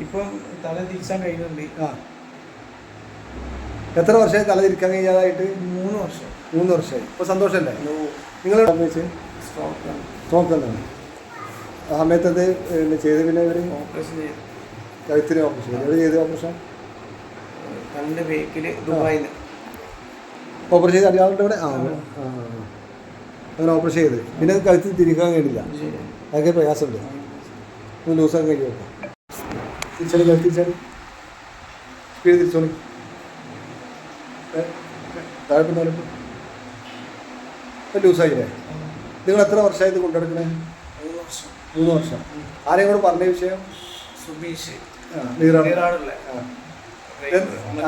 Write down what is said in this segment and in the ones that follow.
ഇപ്പം തല തിരിച്ചാൻ കഴിയുന്നുണ്ട്. ആ, എത്ര വർഷമായി തല തിരിക്കാൻ കഴിയാതായിട്ട്? 3 വർഷം. 3 വർഷമായി. ഇപ്പോൾ സന്തോഷമല്ലേ? നിങ്ങളുടെ സംബന്ധിച്ച് സ്ട്രോക്ക് എന്താണ് ആ സമയത്ത് അത് ചെയ്ത്? പിന്നെ ഇവർ ഓപ്പറേഷൻ ചെയ്തു. കഴുത്തിന് ഓപ്പറേഷൻ ചെയ്തു. എവിടെ ചെയ്ത് ഓപ്പറേഷൻ? തലൻ്റെ ബേക്കിൽ ദുബായിൽ ഓപ്പറേഷൻ ചെയ്ത് അറിയാവുന്ന ഇവിടെ അങ്ങനെ ഓപ്പറേഷൻ ചെയ്ത് പിന്നെ കഴുത്തിൽ തിരിക്കാൻ കഴിയില്ല. അതൊക്കെ പ്രയാസമുണ്ട്. ഒന്ന് ലൂസാക്കാൻ കഴിയും നോക്കാം. തിരിച്ചാടി, കഴുത്ത് തിരിച്ചാടി, സ്പീഡ് തിരിച്ചോളി. താഴെ നാലിപ്പോൾ ഇപ്പം ലൂസായില്ലേ? നിങ്ങൾ എത്ര വർഷമായി ഇത് കൊണ്ടുനടക്കണേ? 3 വർഷം. 3 വർഷം. ആരെയും കൂടെ പറഞ്ഞ വിഷയം? സുബീഷ്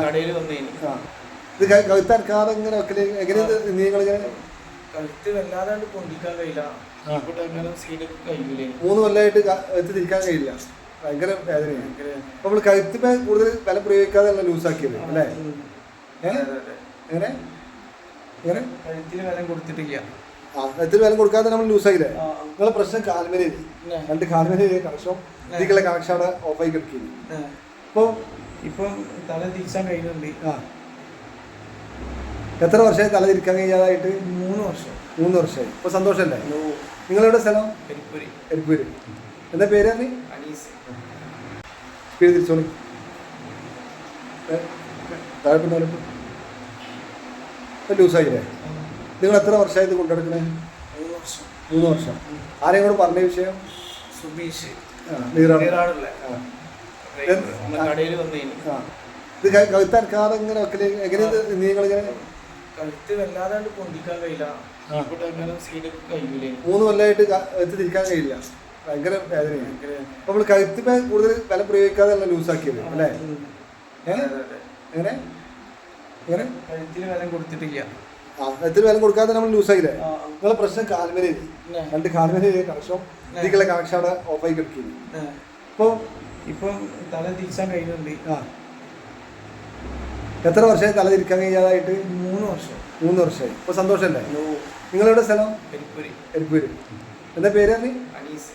കടയിൽ വന്നേന്. ഇത് കഴുത്തനക്കാതെ ഇങ്ങനെ വെക്കല് എങ്ങനെയാണ്? നിങ്ങളിങ്ങനെ കഴുത്ത് വല്ലാതെ പൊന്തിക്കാൻ കഴിയില്ല. 3 കൊല്ലമായിട്ട് കഴുത്ത് തിരിക്കാൻ കഴിയില്ല. ഭയങ്കര വേദനയാണ്. അപ്പോൾ നമ്മൾ കഴുത്തിപ്പോ കൂടുതൽ ബലം പ്രയോഗിക്കാതെ അല്ല ലൂസാക്കിയത് അല്ലേ? എങ്ങനെ എങ്ങനെ കഴുത്തിന് ബലം കൊടുത്തിട്ടില്ല. കഴുത്തിന് ബലം കൊടുക്കാതെ നമ്മൾ ലൂസാക്കില്ലേ? നിങ്ങളെ പ്രശ്നം കാൽമേല്, 2 കാൽമേല് കണക്ഷൻ ഇതിക്കുള്ള കണക്ഷൻ അവിടെ ഓഫായി കിടക്കുന്നു. അപ്പോൾ ഇപ്പം തല തിരിച്ചാൻ കഴിയുന്നുണ്ട്. എത്ര വർഷമായി തല തിരിക്കാൻ കഴിയാതായിട്ട്? 3 വർഷം. 3 വർഷമായി. ഇപ്പോൾ സന്തോഷമല്ലേ? നിങ്ങളുടെ സ്ഥലം? എരിപ്പൂര്. എന്താ പേര്? അനീസ്. പേര് തിരിച്ചോളി. താഴെ നാലിപ്പോൾ ഇപ്പം ലൂസായില്ലേ? നിങ്ങൾ എത്ര വർഷമായി ഇത് കൊണ്ടുനടക്കണേ? 3 വർഷം. 3 വർഷം. ആരെയും കൂടെ പറഞ്ഞ വിഷയം? സുബീഷ് കടയിൽ വന്നേന്. ഇത് കഴുത്തനക്കാതെ ഇങ്ങനെ വെക്കല് എങ്ങനെയാണ്? നിങ്ങളിങ്ങനെ കഴുത്ത് വല്ലാതെ പൊന്തിക്കാൻ കഴിയില്ല. 3 കൊല്ലമായിട്ട് കഴുത്ത് തിരിക്കാൻ കഴിയില്ല. ഭയങ്കര വേദനയാണ്. അപ്പോൾ നമ്മൾ കഴുത്തിപ്പോ കൂടുതൽ ബലം പ്രയോഗിക്കാതെ അല്ല ലൂസാക്കിയത് അല്ലേ? എങ്ങനെ എങ്ങനെ കഴുത്തിന് ബലം കൊടുത്തിട്ടില്ല. കഴുത്തിന് ബലം കൊടുക്കാതെ നമ്മൾ ലൂസാക്കില്ലേ? നിങ്ങളെ പ്രശ്നം കാൽമേല്, 2 കാൽമേല് കണക്ഷൻ ഇതിക്കുള്ള കണക്ഷൻ അവിടെ ഓഫായി കിടക്കുന്നു. അപ്പോൾ ഇപ്പം തല തിരിച്ചാൻ കഴിയുന്നുണ്ട്. എത്ര വർഷമായി തല തിരിക്കാൻ കഴിയാതായിട്ട്? 3 വർഷം. 3 വർഷമായി. ഇപ്പോൾ സന്തോഷമല്ലേ? നിങ്ങളുടെ സ്ഥലം? എരിപ്പൂര്. എരിപ്പൂര്. എന്താ പേര്? അനീസ്.